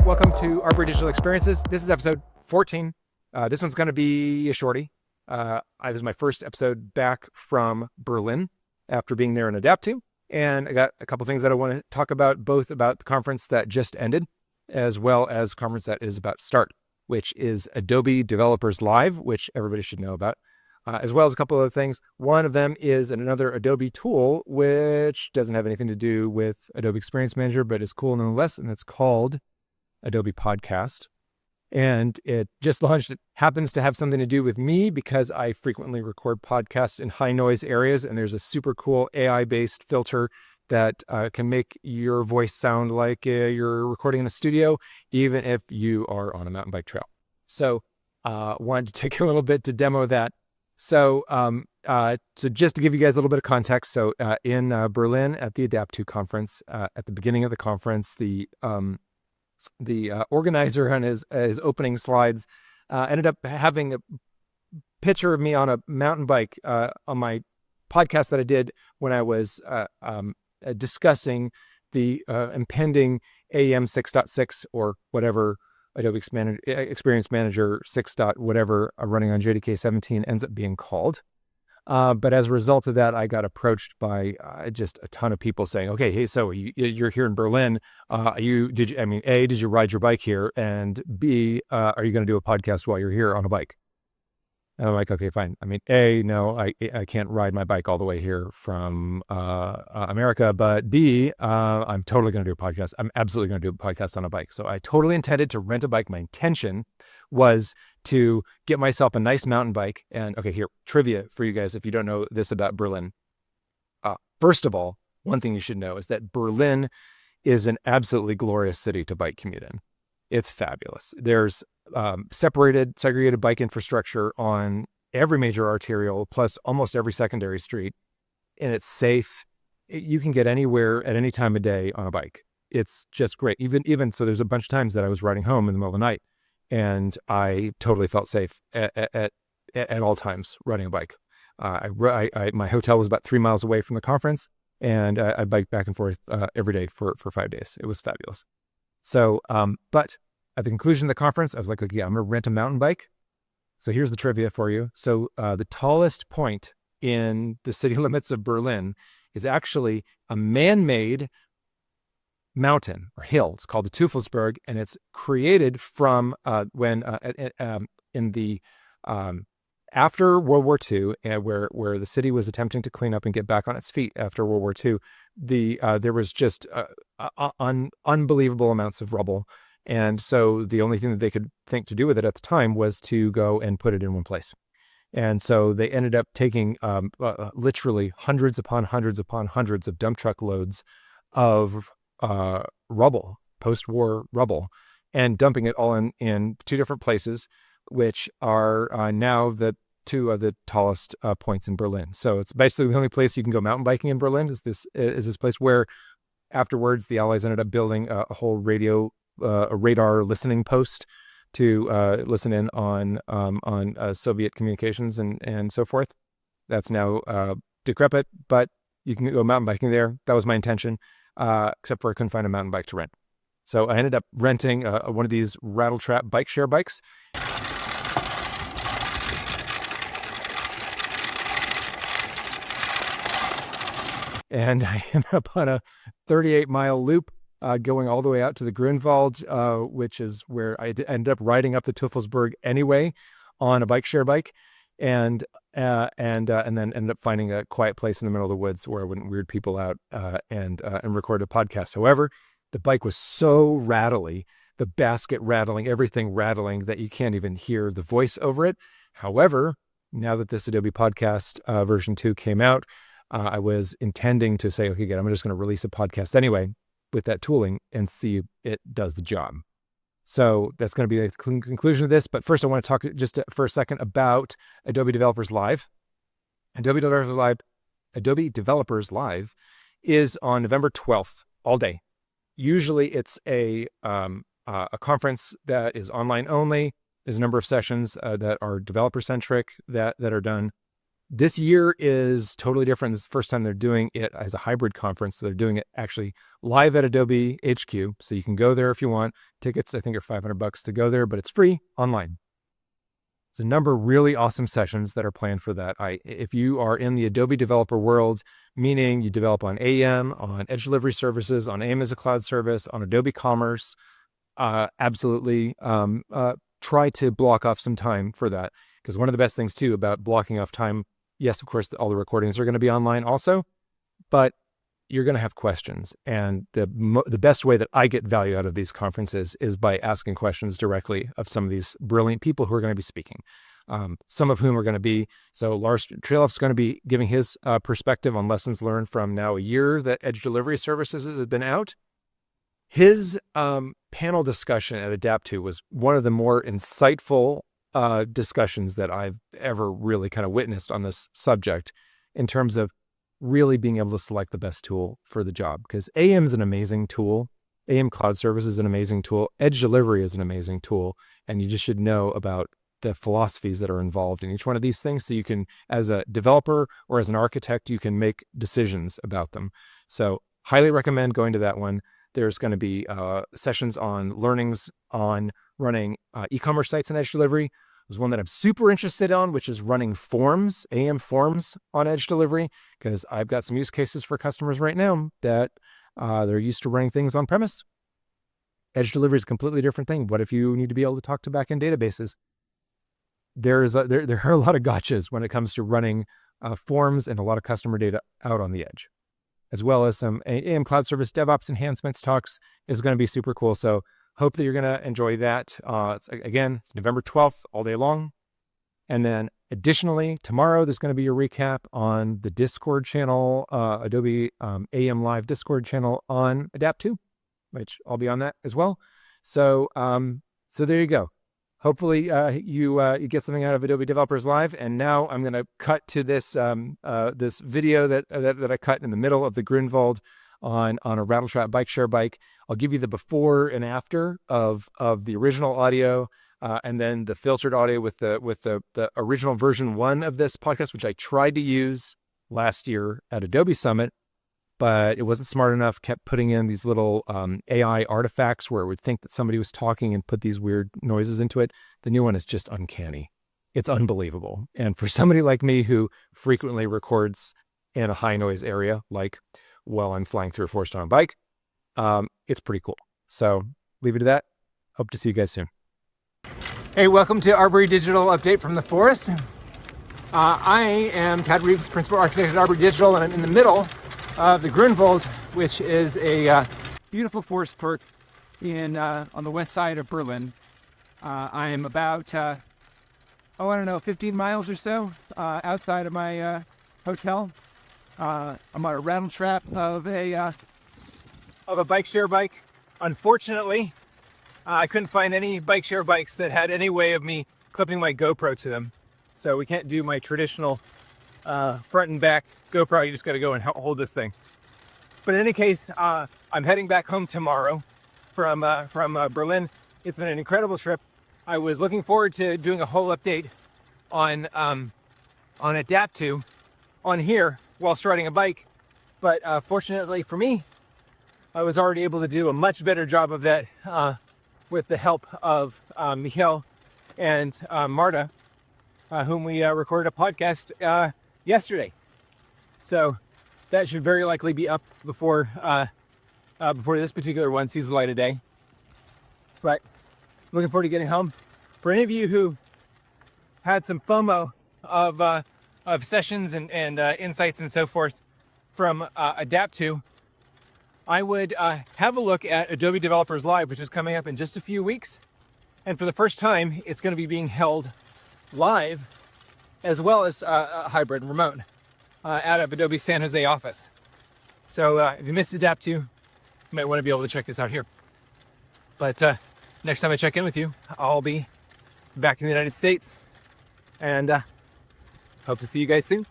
here. Welcome to Arbory Digital Experiences. This is episode 14. This one's going to be a shorty. This is my first episode back from Berlin after being there in adaptTo. And I got a couple things that I want to talk about, both about the conference that just ended, as well as the conference that is about to start, which is Adobe Developers Live, which everybody should know about, as well as a couple other things. One of them is another Adobe tool, which doesn't have anything to do with Adobe Experience Manager, but is cool nonetheless, and it's called Adobe Podcast. And it just launched. It happens to have something to do with me because I frequently record podcasts in high noise areas, and there's a super cool AI-based filter that can make your voice sound like you're recording in a studio, even if you are on a mountain bike trail. So wanted to take a little bit to demo that. So just to give you guys a little bit of context, so in Berlin at the adaptTo conference, at the beginning of the conference, the organizer on his opening slides ended up having a picture of me on a mountain bike on my podcast that I did when I was discussing the impending AEM 6.6 or whatever Adobe Experience Manager 6. Whatever running on JDK 17 ends up being called. But as a result of that, I got approached by just a ton of people saying, okay, hey, so you're here in Berlin. A, did you ride your bike here? And B, are you going to do a podcast while you're here on a bike? And I'm like, okay, fine. I mean, A, no, I can't ride my bike all the way here from America. But B, I'm totally going to do a podcast. I'm absolutely going to do a podcast on a bike. So I totally intended to rent a bike. My intention was to get myself a nice mountain bike. And okay, here, trivia for you guys if you don't know this about Berlin. First of all, one thing you should know is that Berlin is an absolutely glorious city to bike commute in. It's fabulous. There's segregated bike infrastructure on every major arterial, plus almost every secondary street. And it's safe. You can get anywhere at any time of day on a bike. It's just great. Even so, there's a bunch of times that I was riding home in the middle of the night, and I totally felt safe at all times riding a bike. My hotel was about 3 miles away from the conference, and I biked back and forth every day for 5 days. It was fabulous. So, but at the conclusion of the conference, I was like, okay, I'm going to rent a mountain bike. So here's the trivia for you. So the tallest point in the city limits of Berlin is actually a man-made mountain or hill. It's called the Teufelsberg, and it's created from when in the after World War II, where the city was attempting to clean up and get back on its feet after World War II. There was just unbelievable amounts of rubble. And so the only thing that they could think to do with it at the time was to go and put it in one place. And so they ended up taking literally hundreds upon hundreds upon hundreds of dump truck loads of rubble, post-war rubble, and dumping it all in two different places, which are now the two of the tallest points in Berlin. So it's basically the only place you can go mountain biking in Berlin is this place where afterwards the Allies ended up building a whole radar listening post to listen in on Soviet communications and so forth. That's now decrepit, but you can go mountain biking there. That was my intention, except for I couldn't find a mountain bike to rent. So I ended up renting one of these rattle trap bike share bikes. And I ended up on a 38-mile loop going all the way out to the Grunwald, which is where I ended up riding up the Teufelsberg anyway on a bike share bike, and then ended up finding a quiet place in the middle of the woods where I wouldn't weird people out and record a podcast. However, the bike was so rattly, the basket rattling, everything rattling, that you can't even hear the voice over it. However, now that this Adobe Podcast version 2 came out, I was intending to say, okay, good, I'm just going to release a podcast anyway with that tooling and see if it does the job. So that's going to be the conclusion of this. But first, I want to talk just for a second about Adobe Developers Live. Adobe Developers Live is on November 12th, all day. Usually it's a conference that is online only. There's a number of sessions that are developer-centric that are done This year is totally different. This is the first time they're doing it as a hybrid conference. So they're doing it actually live at Adobe HQ. So you can go there if you want. Tickets, I think, are $500 to go there, but it's free online. There's a number of really awesome sessions that are planned for that. If you are in the Adobe developer world, meaning you develop on AEM, on Edge Delivery Services, on AEM as a cloud service, on Adobe Commerce, absolutely try to block off some time for that. Because one of the best things too about blocking off time, yes, of course, all the recordings are going to be online also, but you're going to have questions. And the best way that I get value out of these conferences is by asking questions directly of some of these brilliant people who are going to be speaking. Some of whom are going to be, so Lars Trelof's going to be giving his perspective on lessons learned from now a year that Edge Delivery Services has been out. His panel discussion at adaptTo was one of the more insightful discussions that I've ever really kind of witnessed on this subject in terms of really being able to select the best tool for the job. Because AEM is an amazing tool. AEM Cloud Service is an amazing tool. Edge Delivery is an amazing tool. And you just should know about the philosophies that are involved in each one of these things. So you can, as a developer or as an architect, you can make decisions about them. So highly recommend going to that one. There's going to be sessions on learnings on running e-commerce sites in Edge Delivery. There's one that I'm super interested on, which is running forms, AEM forms on Edge Delivery, because I've got some use cases for customers right now that they're used to running things on premise. Edge Delivery is a completely different thing. What if you need to be able to talk to backend databases? There are a lot of gotchas when it comes to running forms and a lot of customer data out on the edge, as well as some AEM Cloud Service DevOps enhancements talks is going to be super cool. So hope that you're going to enjoy that. It's November 12th, all day long. And then additionally, tomorrow, there's going to be a recap on the Discord channel, Adobe aem-live Discord channel on adaptTo, which I'll be on that as well. So there you go. Hopefully you get something out of Adobe Developers Live. And now I'm going to cut to this this video that I cut in the middle of the Grunwald on a Rattletrap bike share bike. I'll give you the before and after of the original audio, and then the filtered audio with the original version 1 of this podcast, which I tried to use last year at Adobe Summit, but it wasn't smart enough. Kept putting in these little AI artifacts where it would think that somebody was talking and put these weird noises into it. The new one is just uncanny. It's unbelievable. And for somebody like me who frequently records in a high noise area, like while I'm flying through a forest on a bike, it's pretty cool. So leave it to that. Hope to see you guys soon. Hey, welcome to Arbory Digital Update from the Forest. I am Tad Reeves, Principal Architect at Arbory Digital, and I'm in the middle of the Grunwald, which is a beautiful forest park on the west side of Berlin. I am about, 15 miles or so outside of my hotel. I'm on a Rattletrap of a bike share bike. Unfortunately, I couldn't find any bike share bikes that had any way of me clipping my GoPro to them. So we can't do my traditional front and back GoPro. You just got to go and hold this thing. But in any case, I'm heading back home tomorrow from Berlin. It's been an incredible trip. I was looking forward to doing a whole update on adaptTo on here whilst riding a bike. But fortunately for me, I was already able to do a much better job of that with the help of Michael and Marta, whom we recorded a podcast yesterday. So that should very likely be up before this particular one sees the light of day. But looking forward to getting home. For any of you who had some FOMO of sessions and insights and so forth from adaptTo, I would have a look at Adobe Developers Live, which is coming up in just a few weeks. And for the first time, it's going to be being held live as well as hybrid remote out of Adobe's San Jose office. So if you missed adaptTo, you might want to be able to check this out here. But next time I check in with you, I'll be back in the United States, and hope to see you guys soon.